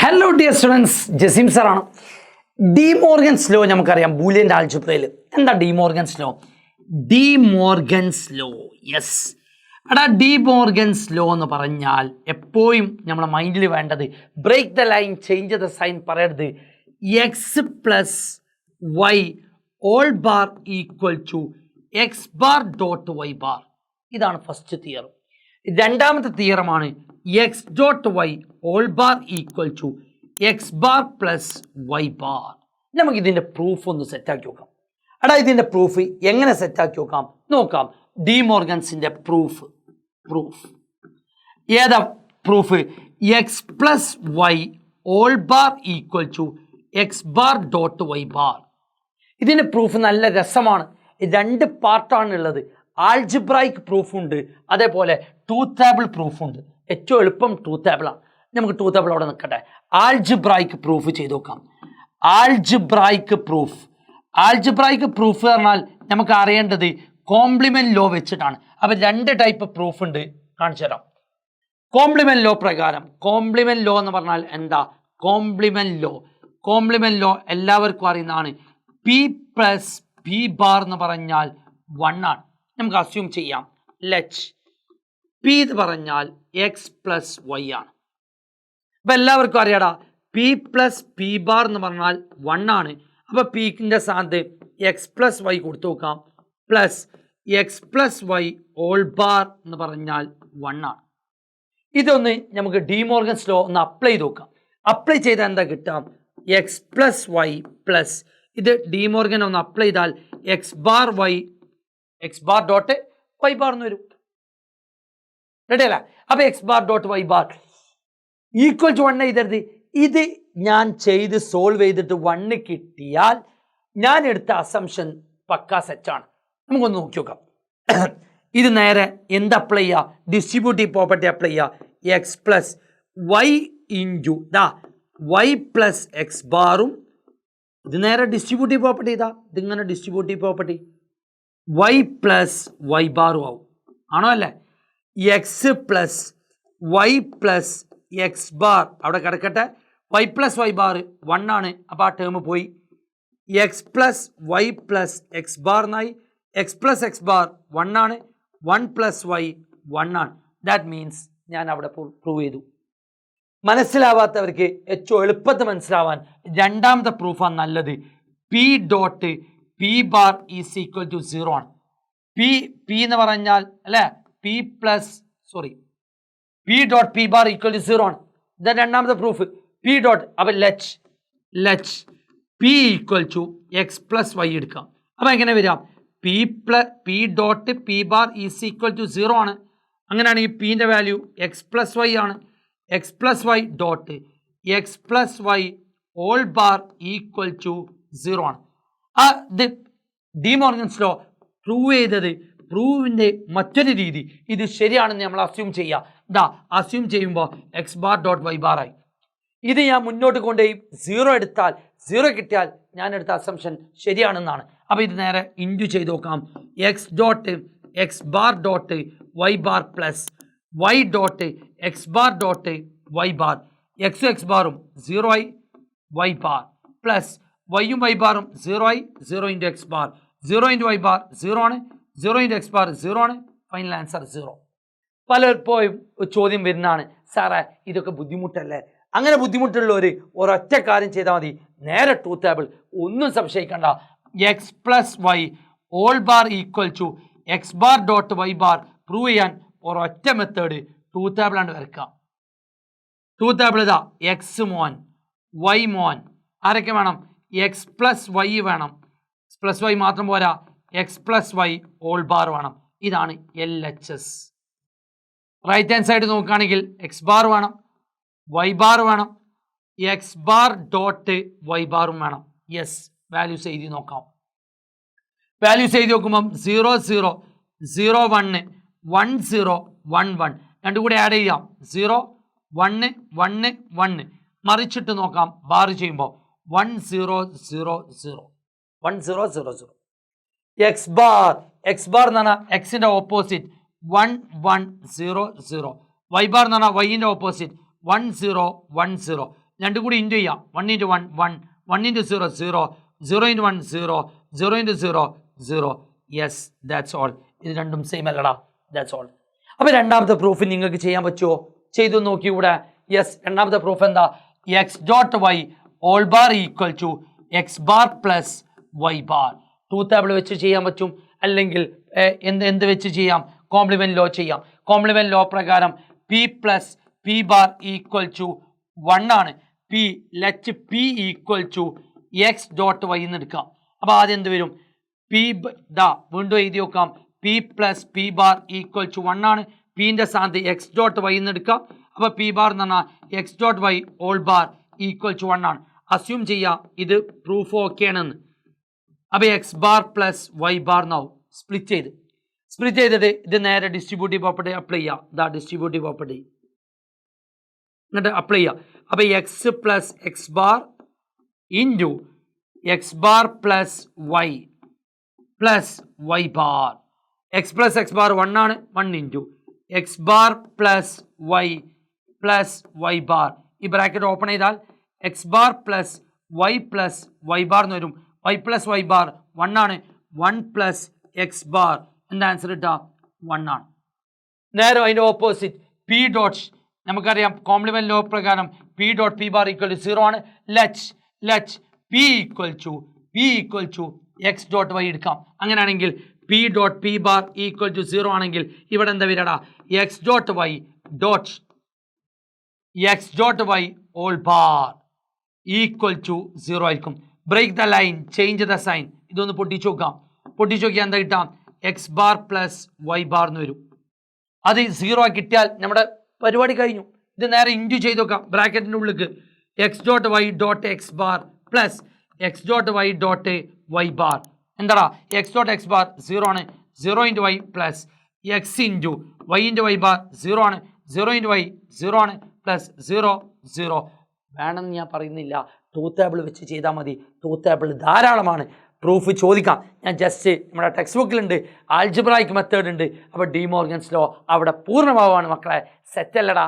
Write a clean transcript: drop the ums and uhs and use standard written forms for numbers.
Hello dear students, Jaseem സാറാണ്. De Morgan's law നമുക്കറിയാം. Boolean ആൾജിബ്രയിൽ എന്താ ഡി മോർഗൻസ് ലോ? യെസ്. എടാ, ഡി മോർഗൻസ് ലോ എന്ന് പറഞ്ഞാൽ എപ്പോഴും നമ്മുടെ മൈൻഡിൽ വേണ്ടത് break the line, change the sign പറയരുത്. X plus Y whole bar equal to X bar dot Y bar. ഇതാണ് ഫസ്റ്റ് തിയറം. രണ്ടാമത്തെ തിയറമാണ് X dot Y whole bar equal to X bar plus Y bar. നമുക്ക് ഇതിൻ്റെ proof ഒന്ന് സെറ്റാക്കി നോക്കാം. എടാ, ഇതിൻ്റെ പ്രൂഫ് എങ്ങനെ സെറ്റാക്കി നോക്കാം. ഡി മോർഗൻസിൻ്റെ പ്രൂഫ് ഏതാ proof? X plus Y whole bar equal to X bar dot Y bar. ഇതിൻ്റെ പ്രൂഫ് നല്ല രസമാണ്. രണ്ട് പാർട്ടാണുള്ളത്. ആൾജിബ്രായിക് പ്രൂഫുണ്ട്, അതേപോലെ ട്രൂത്ത് ടേബിൾ പ്രൂഫുണ്ട്. ഏറ്റവും എളുപ്പം ട്രൂത്ത് ടേബിളാണ്. നമുക്ക് ട്രൂത്ത് ടേബിൾ അവിടെ നിൽക്കട്ടെ. ആൾജിബ്രായിക് പ്രൂഫ് ചെയ്ത് നോക്കാം. ആൾജിബ്രായിക് പ്രൂഫ് പറഞ്ഞാൽ നമുക്ക് അറിയേണ്ടത് കോംപ്ലിമെന്റ് ലോ വെച്ചിട്ടാണ്. അപ്പം രണ്ട് ടൈപ്പ് പ്രൂഫ് ഉണ്ട്, കാണിച്ചു തരാം. കോംപ്ലിമെന്റ് ലോ പ്രകാരം, കോംപ്ലിമെന്റ് ലോ എന്ന് പറഞ്ഞാൽ എന്താ? കോംപ്ലിമെന്റ് ലോ എല്ലാവർക്കും അറിയുന്നതാണ്. പി പ്ലസ് പി ബാർ എന്ന് പറഞ്ഞാൽ 1 ആണ്. നമുക്ക് അസ്യൂം ചെയ്യാം. ലെറ്റ് പി എന്ന് പറഞ്ഞാൽ എക്സ് പ്ലസ് വൈ ആണ്. അപ്പം എല്ലാവർക്കും അറിയാടാ, പി പ്ലസ് പി ബാർ എന്ന് പറഞ്ഞാൽ 1 ആണ്. അപ്പോൾ പിക്കിൻ്റെ സ്ഥാനത്ത് എക്സ് പ്ലസ് വൈ കൊടുത്തു നോക്കാം. Plus x plus Y whole bar എന്ന് പറഞ്ഞാൽ 1 ആണ്. ഇതൊന്ന് നമുക്ക് ഡി മോർഗൻസ് ലോ ഒന്ന് അപ്ലൈ ചെയ്ത് നോക്കാം. അപ്ലൈ ചെയ്താൽ എന്താ കിട്ടാം? എക്സ് പ്ലസ് വൈ പ്ലസ് ഇത് ഡി മോർഗൻ ഒന്ന് അപ്ലൈ ചെയ്താൽ x bar dot Y bar എന്ന് വരും. റെഡി അല്ല? അപ്പോൾ x bar dot Y bar equal to 1 എഴുതരുത്. ഇത് ഞാൻ ചെയ്ത് സോൾവ് ചെയ്തിട്ട് 1 കിട്ടിയാൽ ഞാൻ എടുത്ത അസംഷൻ പക്കാ സെറ്റാണ്. നമുക്കൊന്ന് നോക്കി നോക്കാം. ഇത് നേരെ എന്ത് അപ്ലൈ ചെയ്യുക? ഡിസ്ട്രിബ്യൂട്ടീവ് പ്രോപ്പർട്ടി അപ്ലൈ ചെയ്യുക. X plus Y into Y plus X ബാറും ഇത് നേരെ ഡിസ്ട്രിബ്യൂട്ടീവ് പ്രോപ്പർട്ടി ഇതാ, ഇതിങ്ങനെ distributive property Y plus Y ബാറും ആവും. ആണോ അല്ലേ? X plus Y plus X bar അവിടെ കിടക്കട്ടെ. വൈ പ്ലസ് വൈ ബാർ 1 ആണ്. അപ്പോൾ ആ ടേം പോയി. X plus Y plus X bar എന്നായി. എക്സ് പ്ലസ് എക്സ് ബാർ 1 ആണ്. 1 പ്ലസ് വൈ 1 ആണ്. ദാറ്റ് മീൻസ് ഞാൻ അവിടെ പ്രൂവ് ചെയ്തു. മനസ്സിലാവാത്തവർക്ക് ഏറ്റവും എളുപ്പത്തിൽ മനസ്സിലാവാൻ രണ്ടാമത്തെ പ്രൂഫാണ് നല്ലത്. P dot P bar is equal to 0 ആണ്. പി എന്ന് പറഞ്ഞാൽ അല്ലേ, p dot P bar equal to 0 ആണ്. ഇതാണ് രണ്ടാമത്തെ പ്രൂഫ്. പി ഡോട്ട് അപ്പം let P equal to x plus y എടുക്കാം. അപ്പം എങ്ങനെ വരാം? P dot P bar is equal to 0 ആണ്. അങ്ങനെയാണെങ്കിൽ പിൻ്റെ വാല്യൂ എക്സ് പ്ലസ് വൈ ആണ്. X plus Y dot x plus Y whole bar equal to 0 ആണ്. ഇത് ഡി മോർഗൻസ് ലോ പ്രൂവ് ചെയ്തത്. പ്രൂവിൻ്റെ മറ്റൊരു രീതി ഇത് ശരിയാണെന്ന് നമ്മൾ അസ്യൂം ചെയ്യുക. അസ്യൂം ചെയ്യുമ്പോൾ x bar dot Y bar ആയി. ഇത് ഞാൻ മുന്നോട്ട് കൊണ്ടുപോയി 0 എടുത്താൽ 0 കിട്ടിയാൽ ഞാൻ എടുത്ത അസംഷൻ ശരിയാണെന്നാണ്. അപ്പോൾ ഇത് നേരെ ഇൻറ്റു ചെയ്ത് നോക്കാം. X dot X bar dot Y bar plus Y dot X bar dot Y bar. X ബാറും 0 ആയി. വൈ ബാർ പ്ലസ് വൈയും വൈ ബാറും 0 ആയി. 0 into X bar 0 into Y bar 0 ആണ്. 0 ഇൻറ്റു എക്സ് ബാർ 0 ആണ്. Final answer 0. പലപ്പോഴും ചോദ്യം വരുന്നതാണ്, സാറേ ഇതൊക്കെ ബുദ്ധിമുട്ടല്ലേ? അങ്ങനെ ബുദ്ധിമുട്ടുള്ളവർ ഒരൊറ്റ കാര്യം ചെയ്താൽ മതി. നേരെ ട്രൂത്ത് ടേബിൾ, ഒന്നും സംശയിക്കണ്ട. X plus Y whole bar equal to X bar dot Y bar prove ചെയ്യാൻ ഒരൊറ്റ മെത്തേഡ് ട്രൂത്ത് ടേബിളാണ് വരയ്ക്കാം. ട്രൂത്ത് ടേബിൾ ഇതാ, എക്സ് മോൻ വൈ മോൻ ആരൊക്കെ വേണം? എക്സ് പ്ലസ് വൈ വേണം. പ്ലസ് വൈ മാത്രം പോരാ, X plus Y whole bar വേണം. ഇതാണ് LHS. റൈറ്റ് ഹാൻഡ് സൈഡ് നോക്കുകയാണെങ്കിൽ എക്സ് ബാർ വേണം, വൈ ബാർ വേണം, എക്സ് ബാർ ഡോട്ട് വൈ ബാറും വേണം. യെസ്, വാല്യൂസ് എഴുതി നോക്കാം. വാല്യൂസ് എഴുതി നോക്കുമ്പം 0 0 0 1 1 0 1 1 രണ്ടും കൂടെ ആഡ് ചെയ്യാം. 0 1 1 1 മറിച്ചിട്ട് നോക്കാം. ബാർ ചെയ്യുമ്പോൾ 1 0 0 0 1 0 0 0. എക്സ് ബാർ എന്ന് പറഞ്ഞാൽ എക്സിൻ്റെ ഓപ്പോസിറ്റ് 1 1 0 0. വൈ ബാർ എന്ന് പറഞ്ഞാൽ വൈൻ്റെ ഓപ്പോസിറ്റ് 1 0 1 0. രണ്ടും കൂടി ഇൻറ്റു ചെയ്യാം 1 into 1 1 1 into 0 0 0 into 1 0 0 into 0 0 yes that's all. ഇത് രണ്ടും സെയിം അല്ലടാ, ദാറ്റ്സ് ഓൾ. അപ്പോൾ രണ്ടാമത്തെ പ്രൂഫ് നിങ്ങൾക്ക് ചെയ്യാൻ പറ്റുമോ? ചെയ്തു നോക്കി ഇവിടെ. യെസ്, രണ്ടാമത്തെ പ്രൂഫ് എന്താ? X dot Y whole bar equal to X bar plus Y bar. Truth table വെച്ച് ചെയ്യാൻ പറ്റും, അല്ലെങ്കിൽ എന്ത് വെച്ച് ചെയ്യാം? കോംപ്ലിമെന്റ് ലോ ചെയ്യാം. കോംപ്ലിമെന്റ് ലോ പ്രകാരം p plus p bar equal to 1 ആണ്. P let P equal to X dot y എന്ന് എടുക്കാം. അപ്പോൾ ആദ്യം എന്ത് വരും? പി വീണ്ടും എഴുതി നോക്കാം. P plus p bar equal to 1 ആണ്. പിൻ്റെ സ്ഥാനത്ത് എക്സ് ഡോട്ട് വൈ എന്ന് എടുക്കാം. അപ്പോൾ പി ബാർ എന്ന് പറഞ്ഞാൽ x dot Y whole bar equal to 1 ആണ്. അസ്യൂം ചെയ്യാം ഇത് പ്രൂഫ് ഓക്കെ ആണെന്ന്. അപ്പോൾ x bar plus Y bar എന്നാവും. സ്പ്ലിറ്റ് ചെയ്തിട്ട് ഇത് നേരെ ഡിസ്ട്രിബ്യൂട്ടീവ് പ്രോപ്പർട്ടി അപ്ലൈ ചെയ്യാം. ഡിസ്ട്രിബ്യൂട്ടീവ് പ്രോപ്പർട്ടി എന്നിട്ട് അപ്ലൈ ചെയ്യാം. അപ്പോൾ x plus X bar into X bar plus Y bar. X plus X bar 1 ആണ്. 1 into X bar plus Y bar. ഈ ബ്രാക്കറ്റ് ഓപ്പൺ ചെയ്താൽ x bar plus Y bar എന്ന് വരും. Y plus Y bar 1 ആണ്. 1 പ്ലസ് X bar എന്താ answer കിട്ടുക? 1 ആണ്. നേരെ അതിൻ്റെ ഓപ്പോസിറ്റ് പി ഡോട്ട്, നമുക്കറിയാം കോംപ്ലിമെന്റ് ലോ പ്രകാരം P dot P bar equal to 0 ആണ്. Let P equal to X dot Y എടുക്കാം. അങ്ങനെയാണെങ്കിൽ P dot P bar equal to 0 ആണെങ്കിൽ ഇവിടെ എന്താ വരടാ? X dot Y whole bar equal to 0 ആയിരിക്കും. Break the line, change the sign. ഇതൊന്ന് പൊട്ടിച്ചു നോക്കിയാൽ എന്താ കിട്ടാം? X bar plus Y bar എന്ന് വരും. അത് 0 കിട്ടിയാൽ നമ്മുടെ പരിപാടി കഴിഞ്ഞു. ഇത് നേരെ ഇൻറ്റു ചെയ്ത് നോക്കാം ബ്രാക്കറ്റിൻ്റെ ഉള്ളിലേക്ക്. X dot y dot X bar plus x dot y dot Y bar. എന്താടാ? എക്സ് ഡോട്ട് എക്സ് ബാർ 0 ആണ്. 0 into Y plus x into y into Y bar 0 ആണ്. 0 ഇൻറ്റു വൈ 0 ആണ്. പ്ലസ് 0 വേണമെന്ന് ഞാൻ പറയുന്നില്ല. ട്രൂത്ത് ടേബിൾ വെച്ച് ചെയ്താൽ മതി. ട്രൂത്ത് ടേബിൾ ധാരാളമാണ്. പ്രൂഫ് ചോദിക്കാം. ഞാൻ ജസ്റ്റ് നമ്മുടെ ടെക്സ്റ്റ് ബുക്കിലുണ്ട്, ആൽജിബ്രായിക് മെത്തേഡ് ഉണ്ട്. അപ്പോൾ ഡി മോർഗൻസ് ലോ അവിടെ പൂർണ്ണമാവാണ് മക്കളെ. സെറ്റല്ലടാ.